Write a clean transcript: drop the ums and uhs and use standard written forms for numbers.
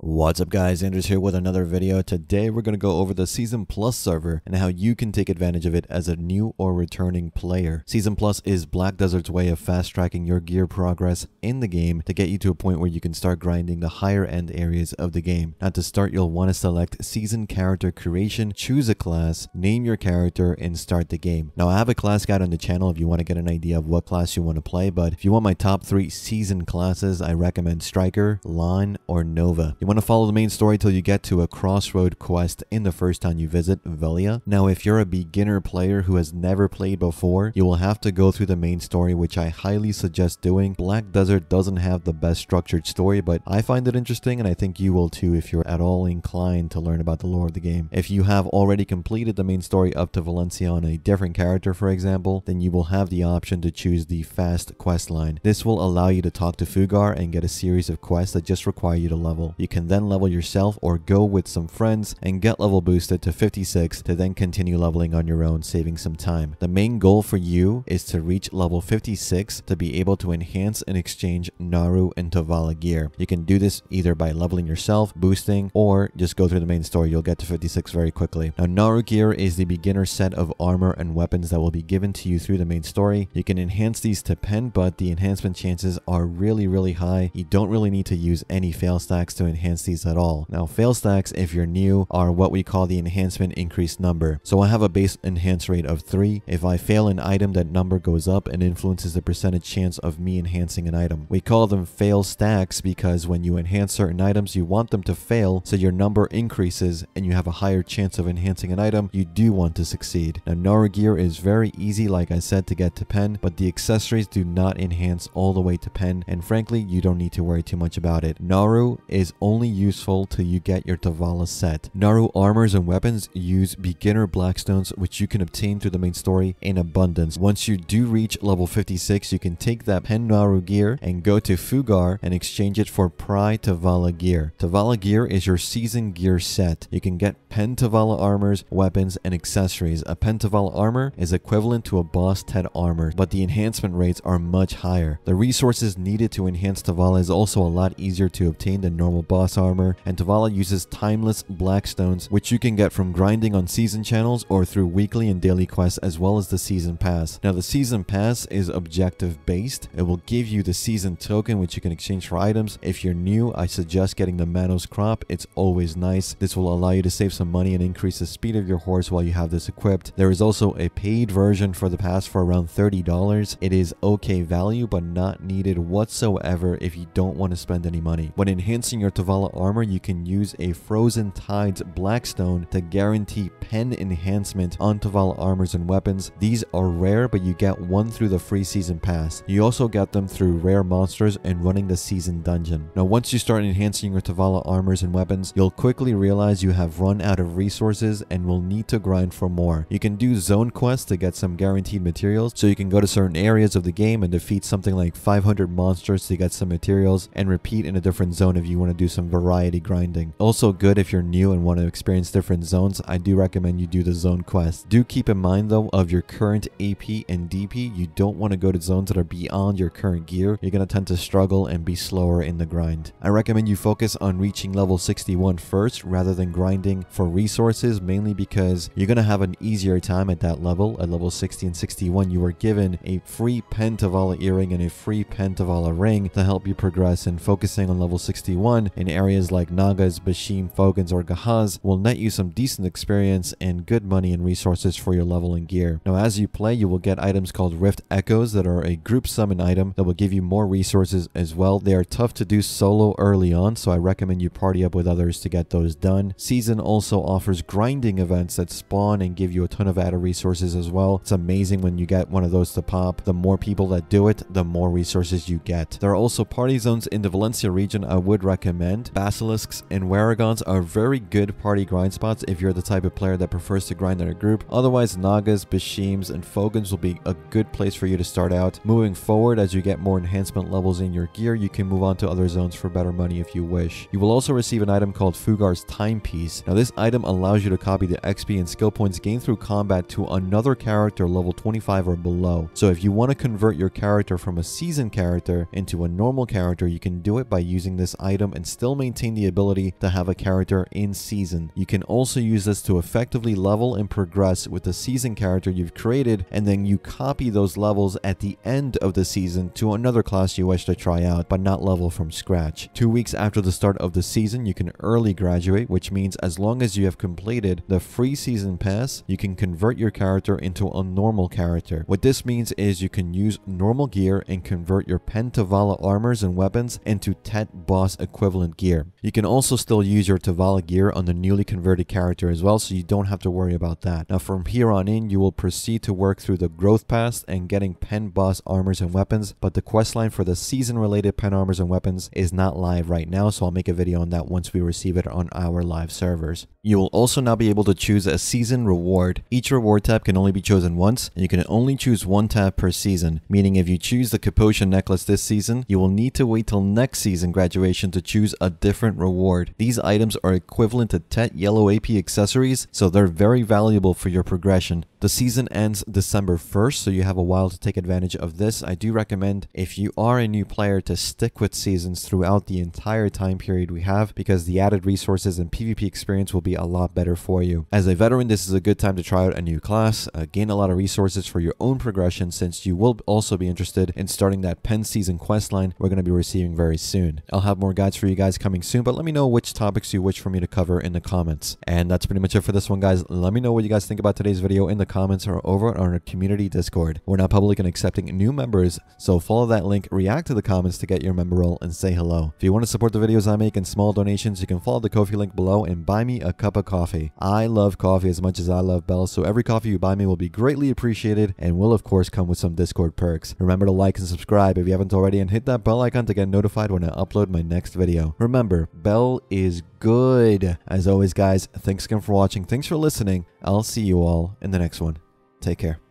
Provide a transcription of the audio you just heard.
What's up guys, Andrew's here with another video. Today we're going to go over the Season Plus server and how you can take advantage of it as a new or returning player. Season Plus is Black Desert's way of fast tracking your gear progress in the game to get you to a point where you can start grinding the higher end areas of the game. Now to start, you'll want to select Season Character Creation, choose a class, name your character, and start the game. Now I have a class guide on the channel if you want to get an idea of what class you want to play, but if you want my top 3 season classes, I recommend Striker, Lawn, or Nova. You want to follow the main story till you get to a Crossroad quest in the first town you visit, Velia. Now if you're a beginner player who has never played before, you will have to go through the main story, which I highly suggest doing. Black Desert doesn't have the best structured story, but I find it interesting and I think you will too if you're at all inclined to learn about the lore of the game. If you have already completed the main story up to Valencia on a different character, for example, then you will have the option to choose the fast quest line. This will allow you to talk to Fughar and get a series of quests that just require you to level. You can then level yourself or go with some friends and get level boosted to 56 to then continue leveling on your own, saving some time. The main goal for you is to reach level 56 to be able to enhance and exchange Naru and Tuvala gear. You can do this either by leveling yourself, boosting, or just go through the main story. You'll get to 56 very quickly. Now Naru gear is the beginner set of armor and weapons that will be given to you through the main story. You can enhance these to pen, but the enhancement chances are really high. You don't really need to use any fail stacks to enhance these at all. Now fail stacks, if you're new, are what we call the enhancement increased number. So I have a base enhance rate of 3. If I fail an item, that number goes up and influences the percentage chance of me enhancing an item. We call them fail stacks because when you enhance certain items, you want them to fail so your number increases and you have a higher chance of enhancing an item you do want to succeed. Now Naru gear is very easy, like I said, to get to pen, but the accessories do not enhance all the way to pen, and frankly you don't need to worry too much about it. Naru is only useful till you get your Tuvala set. Naru armors and weapons use beginner blackstones, which you can obtain through the main story in abundance. Once you do reach level 56, you can take that pen Naru gear and go to Fughar and exchange it for Pry Tuvala gear. Tuvala gear is your season gear set. You can get pen Tuvala armors, weapons, and accessories. A pen Tuvala armor is equivalent to a boss Ted armor, but the enhancement rates are much higher. The resources needed to enhance Tuvala is also a lot easier to obtain than normal boss armor, and Tuvala uses timeless blackstones, which you can get from grinding on season channels or through weekly and daily quests, as well as the season pass. Now the season pass is objective based. It will give you the season token, which you can exchange for items. If you're new, I suggest getting the Manos crop. It's always nice. This will allow you to save some money and increase the speed of your horse while you have this equipped. There is also a paid version for the pass for around $30. It is okay value, but not needed whatsoever if you don't want to spend any money. When enhancing your Tuvala armor, you can use a Frozen Tides Blackstone to guarantee pen enhancement on Tuvala armors and weapons. These are rare, but you get one through the free season pass. You also get them through rare monsters and running the season dungeon. Now once you start enhancing your Tuvala armors and weapons, you'll quickly realize you have run out of resources and will need to grind for more. You can do zone quests to get some guaranteed materials, so you can go to certain areas of the game and defeat something like 500 monsters to get some materials and repeat in a different zone if you want to do some variety grinding. Also good if you're new and want to experience different zones, I do recommend you do the zone quest. Do keep in mind though of your current AP and DP. You don't want to go to zones that are beyond your current gear. You're going to tend to struggle and be slower in the grind. I recommend you focus on reaching level 61 first rather than grinding for resources, mainly because you're going to have an easier time at that level. At level 60 and 61 you are given a free pen Tuvala earring and a free pen Tuvala ring to help you progress, and focusing on level 61 in areas like Nagas, Bashim, Fogans, or Gahaz will net you some decent experience and good money and resources for your level and gear. Now as you play, you will get items called Rift Echoes that are a group summon item that will give you more resources as well. They are tough to do solo early on, so I recommend you party up with others to get those done. Season also offers grinding events that spawn and give you a ton of added resources as well. It's amazing when you get one of those to pop. The more people that do it, the more resources you get. There are also party zones in the Valencia region I would recommend. Basilisks and Waragons are very good party grind spots if you're the type of player that prefers to grind in a group. Otherwise, Nagas, Bashims, and Fogans will be a good place for you to start out. Moving forward, as you get more enhancement levels in your gear, you can move on to other zones for better money if you wish. You will also receive an item called Fughar's Timepiece. Now this item allows you to copy the XP and skill points gained through combat to another character level 25 or below. So if you want to convert your character from a seasoned character into a normal character, you can do it by using this item and still still maintain the ability to have a character in season. You can also use this to effectively level and progress with the season character you've created, and then you copy those levels at the end of the season to another class you wish to try out, but not level from scratch. 2 weeks after the start of the season, you can early graduate, which means as long as you have completed the free season pass, you can convert your character into a normal character. What this means is you can use normal gear and convert your Pen Tuvala armors and weapons into Tet boss equivalent gear. You can also still use your Tuvala gear on the newly converted character as well, so you don't have to worry about that. Now from here on in, you will proceed to work through the growth pass and getting Pen boss armors and weapons, but the questline for the season related Pen armors and weapons is not live right now, so I'll make a video on that once we receive it on our live servers. You will also now be able to choose a season reward. Each reward tab can only be chosen once, and you can only choose one tab per season, meaning if you choose the Capotia necklace this season, you will need to wait till next season graduation to choose a different reward. These items are equivalent to Tet yellow AP accessories, so they're very valuable for your progression. The season ends December 1st, so you have a while to take advantage of this. I do recommend, if you are a new player, to stick with seasons throughout the entire time period we have, because the added resources and PvP experience will be a lot better for you. As a veteran, this is a good time to try out a new class, gain a lot of resources for your own progression, since you will also be interested in starting that Pen season questline we're going to be receiving very soon. I'll have more guides for you guys coming soon, but let me know which topics you wish for me to cover in the comments. And that's pretty much it for this one, guys. Let me know what you guys think about today's video in the comments or over on our community Discord. We're now public and accepting new members, so follow that link, react to the comments to get your member role, and say hello. If you want to support the videos I make in small donations, you can follow the Ko-fi link below and buy me a cup of coffee. I love coffee as much as I love bells, so every coffee you buy me will be greatly appreciated and will of course come with some Discord perks. Remember to like and subscribe if you haven't already, and hit that bell icon to get notified when I upload my next video. Remember, bell is good. As always, guys, thanks again for watching. Thanks for listening. I'll see you all in the next one. Take care.